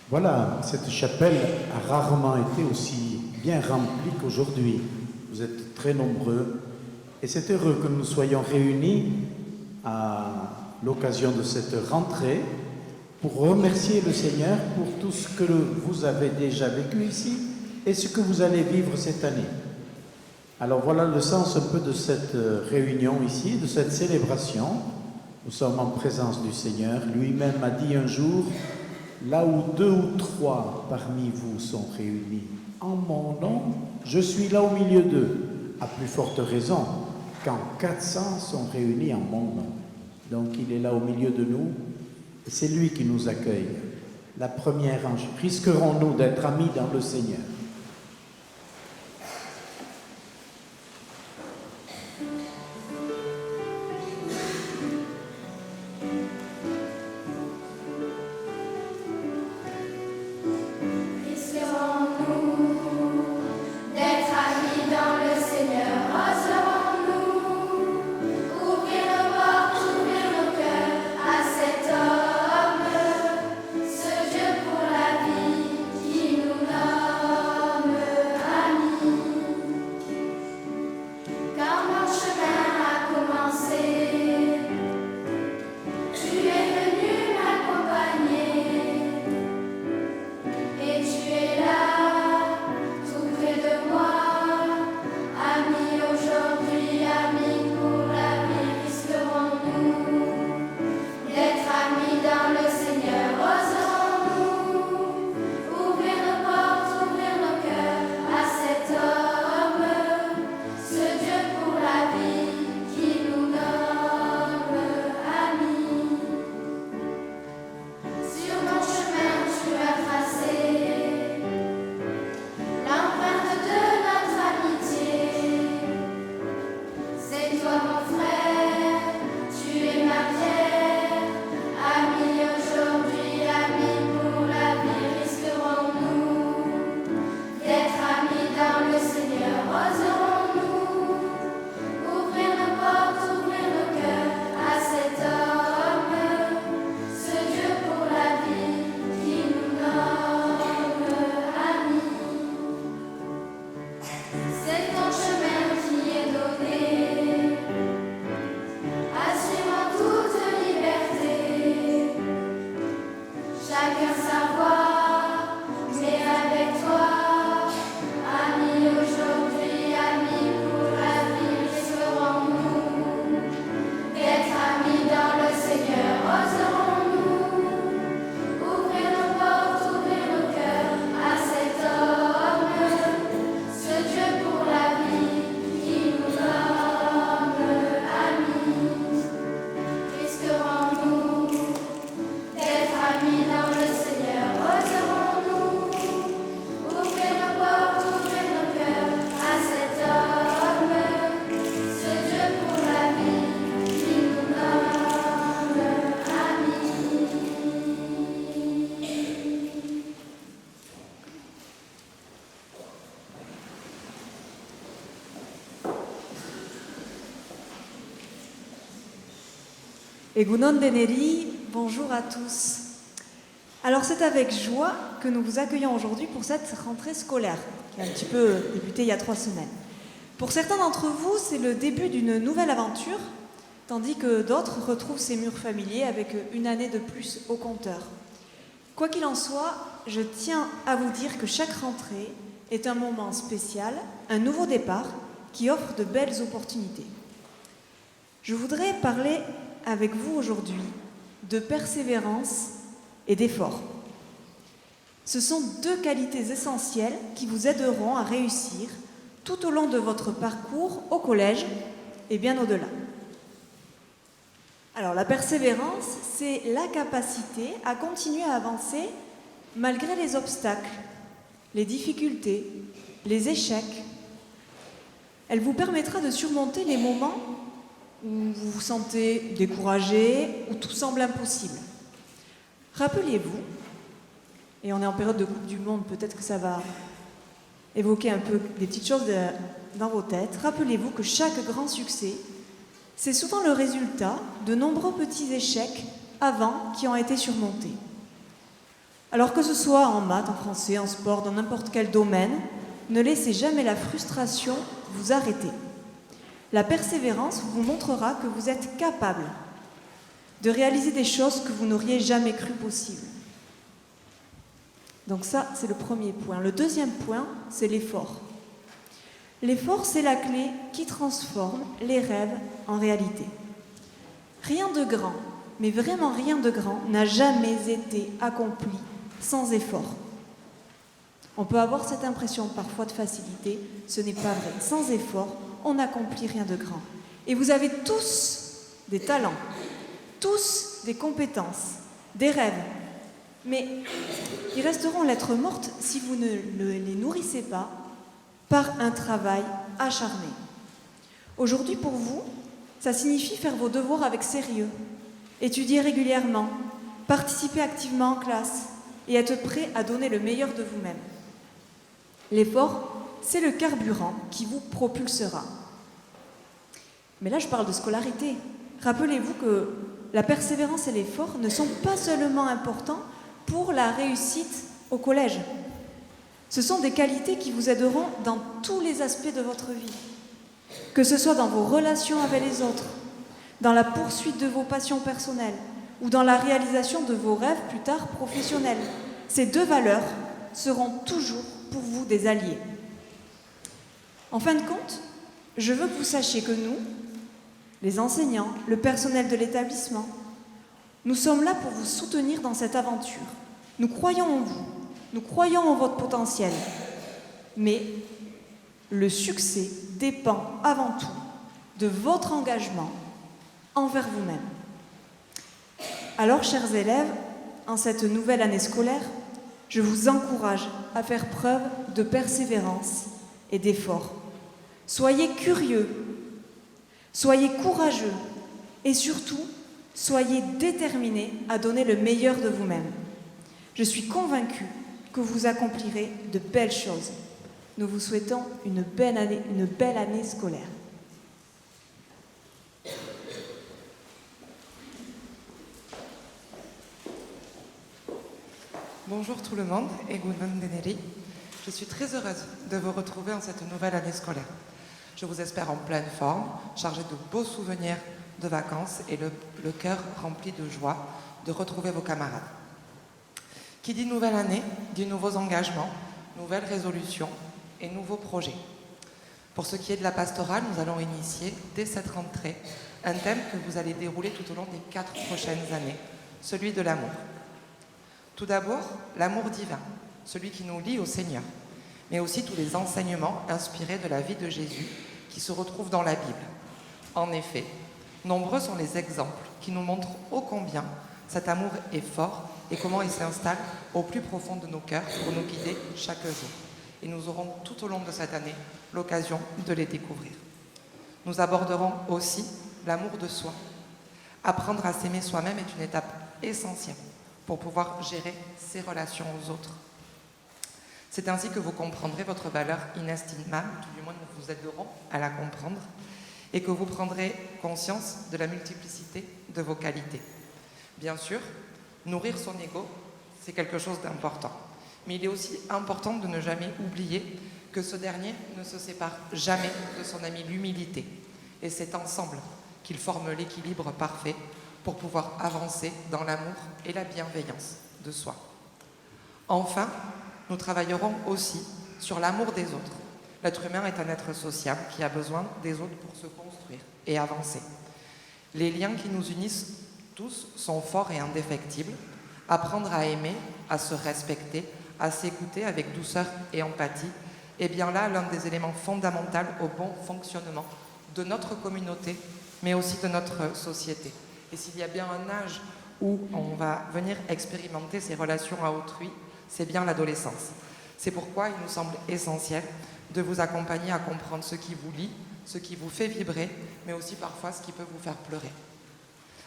Voilà, cette chapelle a rarement été aussi bien remplie qu'aujourd'hui. Vous êtes très nombreux et c'est heureux que nous soyons réunis à l'occasion de cette rentrée pour remercier le Seigneur pour tout ce que vous avez déjà vécu ici et ce que vous allez vivre cette année. Alors voilà le sens un peu de cette réunion ici, de cette célébration. Nous sommes en présence du Seigneur. Lui-même a dit un jour: là où 2 ou 3 parmi vous sont réunis en mon nom, je suis là au milieu d'eux. À plus forte raison, quand 400 sont réunis en mon nom. Donc il est là au milieu de nous, et c'est lui qui nous accueille. La première ange. Risquerons-nous d'être amis dans le Seigneur? Egunon Deneri, bonjour à tous. Alors c'est avec joie que nous vous accueillons aujourd'hui pour cette rentrée scolaire, qui a un petit peu débuté il y a 3 semaines. Pour certains d'entre vous, c'est le début d'une nouvelle aventure, tandis que d'autres retrouvent ces murs familiers avec une année de plus au compteur. Quoi qu'il en soit, je tiens à vous dire que chaque rentrée est un moment spécial, un nouveau départ qui offre de belles opportunités. Je voudrais parler avec vous aujourd'hui de persévérance et d'effort. Ce sont 2 qualités essentielles qui vous aideront à réussir tout au long de votre parcours au collège et bien au-delà. Alors la persévérance, c'est la capacité à continuer à avancer malgré les obstacles, les difficultés, les échecs. Elle vous permettra de surmonter les moments où vous vous sentez découragé, où tout semble impossible. Rappelez-vous, et on est en période de Coupe du Monde, peut-être que ça va évoquer un peu des petites choses dans vos têtes, rappelez-vous que chaque grand succès, c'est souvent le résultat de nombreux petits échecs avant qui ont été surmontés. Alors que ce soit en maths, en français, en sport, dans n'importe quel domaine, ne laissez jamais la frustration vous arrêter. La persévérance vous montrera que vous êtes capable de réaliser des choses que vous n'auriez jamais cru possibles. Donc ça, c'est le premier point. Le deuxième point, c'est l'effort. L'effort, c'est la clé qui transforme les rêves en réalité. Rien de grand, mais vraiment rien de grand, n'a jamais été accompli sans effort. On peut avoir cette impression parfois de facilité, ce n'est pas vrai. Sans effort, on n'accomplit rien de grand. Et vous avez tous des talents, tous des compétences, des rêves, mais ils resteront lettres mortes si vous ne les nourrissez pas par un travail acharné. Aujourd'hui, pour vous, ça signifie faire vos devoirs avec sérieux, étudier régulièrement, participer activement en classe et être prêt à donner le meilleur de vous-même. L'effort, c'est le carburant qui vous propulsera. Mais là, je parle de scolarité. Rappelez-vous que la persévérance et l'effort ne sont pas seulement importants pour la réussite au collège. Ce sont des qualités qui vous aideront dans tous les aspects de votre vie. Que ce soit dans vos relations avec les autres, dans la poursuite de vos passions personnelles ou dans la réalisation de vos rêves plus tard professionnels. Ces deux valeurs seront toujours pour vous des alliés. En fin de compte, je veux que vous sachiez que nous, les enseignants, le personnel de l'établissement, nous sommes là pour vous soutenir dans cette aventure. Nous croyons en vous, nous croyons en votre potentiel. Mais le succès dépend avant tout de votre engagement envers vous-même. Alors, chers élèves, en cette nouvelle année scolaire, je vous encourage à faire preuve de persévérance et d'effort. Soyez curieux, soyez courageux et surtout, soyez déterminés à donner le meilleur de vous-même. Je suis convaincue que vous accomplirez de belles choses. Nous vous souhaitons une belle année scolaire. Bonjour tout le monde et Egunon Deneri. Je suis très heureuse de vous retrouver en cette nouvelle année scolaire. Je vous espère en pleine forme, chargée de beaux souvenirs de vacances et le cœur rempli de joie de retrouver vos camarades. Qui dit nouvelle année, dit nouveaux engagements, nouvelles résolutions et nouveaux projets. Pour ce qui est de la pastorale, nous allons initier dès cette rentrée un thème que vous allez dérouler tout au long des 4 prochaines années, celui de l'amour. Tout d'abord, l'amour divin, celui qui nous lie au Seigneur, mais aussi tous les enseignements inspirés de la vie de Jésus qui se retrouvent dans la Bible. En effet, nombreux sont les exemples qui nous montrent ô combien cet amour est fort et comment il s'installe au plus profond de nos cœurs pour nous guider chaque jour. Et nous aurons tout au long de cette année l'occasion de les découvrir. Nous aborderons aussi l'amour de soi. Apprendre à s'aimer soi-même est une étape essentielle pour pouvoir gérer ses relations aux autres. C'est ainsi que vous comprendrez votre valeur inestimable, tout du moins nous vous aiderons à la comprendre, et que vous prendrez conscience de la multiplicité de vos qualités. Bien sûr, nourrir son ego, c'est quelque chose d'important. Mais il est aussi important de ne jamais oublier que ce dernier ne se sépare jamais de son ami l'humilité. Et c'est ensemble qu'ils forment l'équilibre parfait pour pouvoir avancer dans l'amour et la bienveillance de soi. Enfin, nous travaillerons aussi sur l'amour des autres. L'être humain est un être sociable qui a besoin des autres pour se construire et avancer. Les liens qui nous unissent tous sont forts et indéfectibles. Apprendre à aimer, à se respecter, à s'écouter avec douceur et empathie est bien là l'un des éléments fondamentaux au bon fonctionnement de notre communauté, mais aussi de notre société. Et s'il y a bien un âge où on va venir expérimenter ces relations à autrui, c'est bien l'adolescence. C'est pourquoi il nous semble essentiel de vous accompagner à comprendre ce qui vous lie, ce qui vous fait vibrer, mais aussi parfois ce qui peut vous faire pleurer.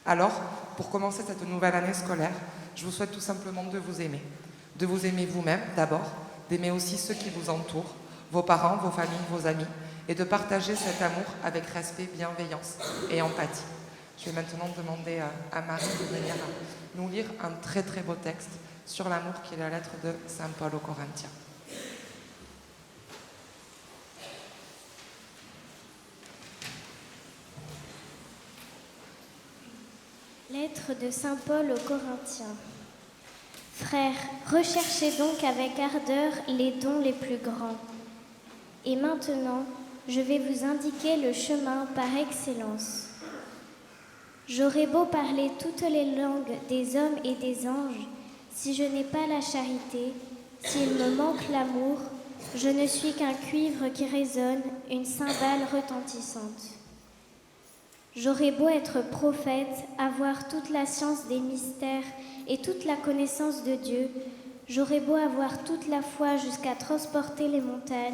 Alors, pour commencer cette nouvelle année scolaire, je vous souhaite tout simplement de vous aimer vous-même d'abord, d'aimer aussi ceux qui vous entourent, vos parents, vos familles, vos amis, et de partager cet amour avec respect, bienveillance et empathie. Je vais maintenant demander à Marie de venir nous lire un très très beau texte sur l'amour qui est la lettre de Saint Paul aux Corinthiens. Lettre de Saint Paul aux Corinthiens. Frères, recherchez donc avec ardeur les dons les plus grands. Et maintenant, je vais vous indiquer le chemin par excellence. J'aurais beau parler toutes les langues des hommes et des anges, si je n'ai pas la charité, s'il me manque l'amour, je ne suis qu'un cuivre qui résonne, une cymbale retentissante. J'aurais beau être prophète, avoir toute la science des mystères et toute la connaissance de Dieu, j'aurais beau avoir toute la foi jusqu'à transporter les montagnes,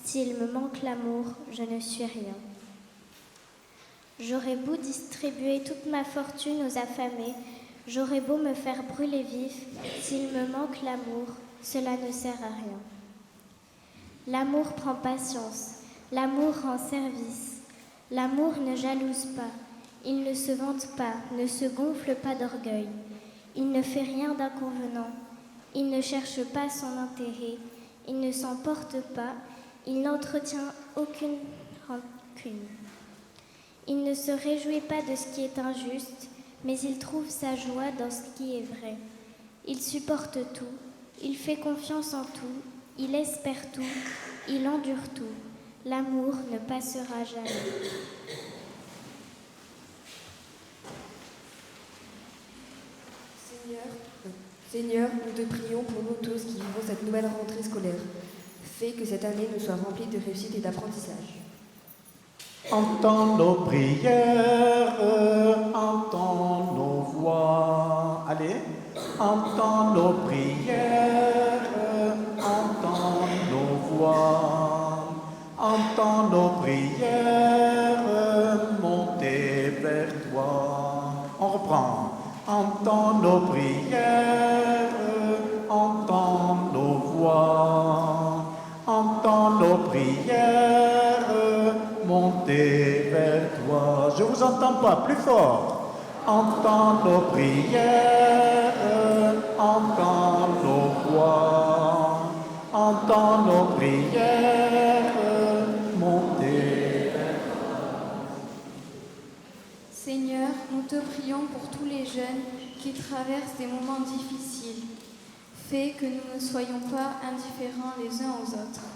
s'il me manque l'amour, je ne suis rien. J'aurais beau distribuer toute ma fortune aux affamés, j'aurais beau me faire brûler vif, s'il me manque l'amour, cela ne sert à rien. L'amour prend patience, l'amour rend service. L'amour ne jalouse pas, il ne se vante pas, ne se gonfle pas d'orgueil. Il ne fait rien d'inconvenant, il ne cherche pas son intérêt, il ne s'emporte pas, il n'entretient aucune rancune. Il ne se réjouit pas de ce qui est injuste, mais il trouve sa joie dans ce qui est vrai. Il supporte tout, il fait confiance en tout, il espère tout, il endure tout. L'amour ne passera jamais. Seigneur, nous te prions pour nous tous qui vivons cette nouvelle rentrée scolaire. Fais que cette année nous soit remplie de réussite et d'apprentissage. Entends nos prières, entends nos voix. Allez, entends nos prières, entends nos voix. Entends nos prières, monter vers toi. On reprend. Entends nos prières, entends nos voix. Entends nos prières, monter vers toi. Je vous entends pas, plus fort. Entends nos prières, entends nos voix. Entends nos prières, monter vers toi. Seigneur, nous te prions pour tous les jeunes qui traversent des moments difficiles. Fais que nous ne soyons pas indifférents les uns aux autres.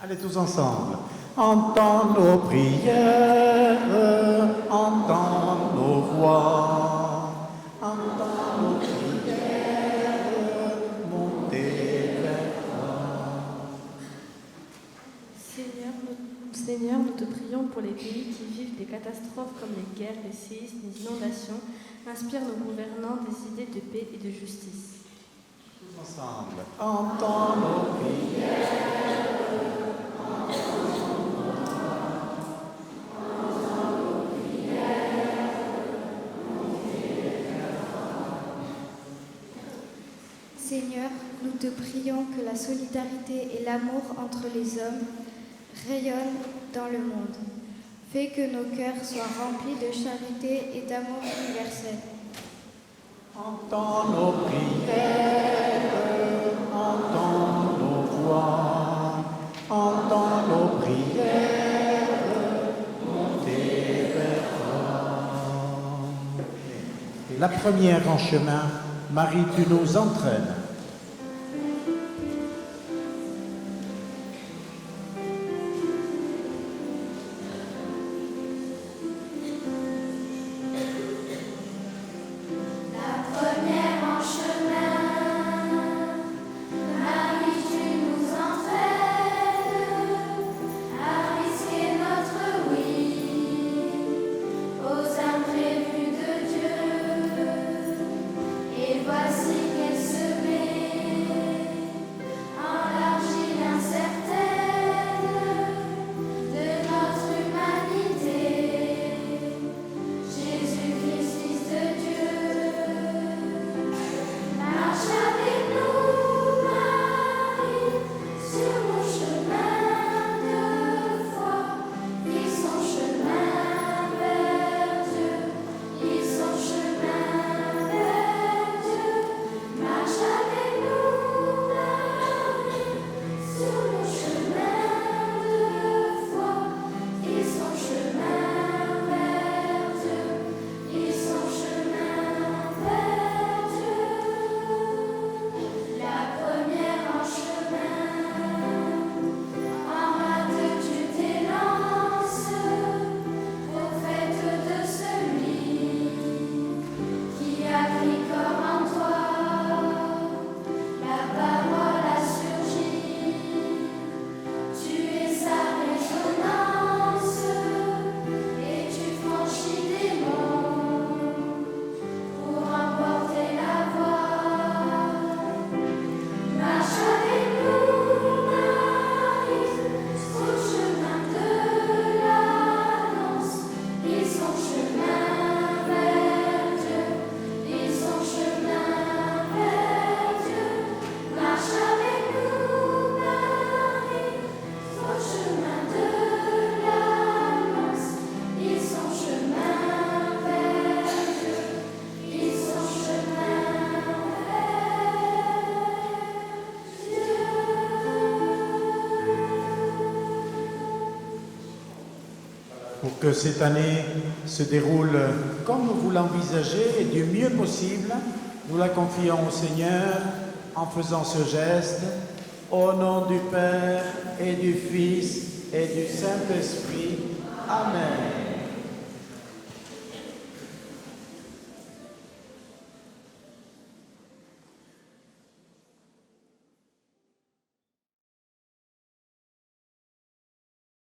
Allez tous ensemble. Entends nos prières, entends nos voix. Entends nos prières, monter vers toi. Seigneur, nous te prions pour les pays qui vivent des catastrophes comme les guerres, les séismes, les inondations. Inspire nos gouvernants des idées de paix et de justice. Tous ensemble. Entends nos prières. Seigneur, nous te prions que la solidarité et l'amour entre les hommes rayonnent dans le monde. Fais que nos cœurs soient remplis de charité et d'amour universel. Entends nos prières, entends nos voix, entends nos prières, montez vers toi. La première en chemin, Marie, tu nous entraînes. Voici qu'elle se met pour que cette année se déroule comme vous l'envisagez et du mieux possible. Nous la confions au Seigneur en faisant ce geste. Au nom du Père et du Fils et du Saint-Esprit. Amen.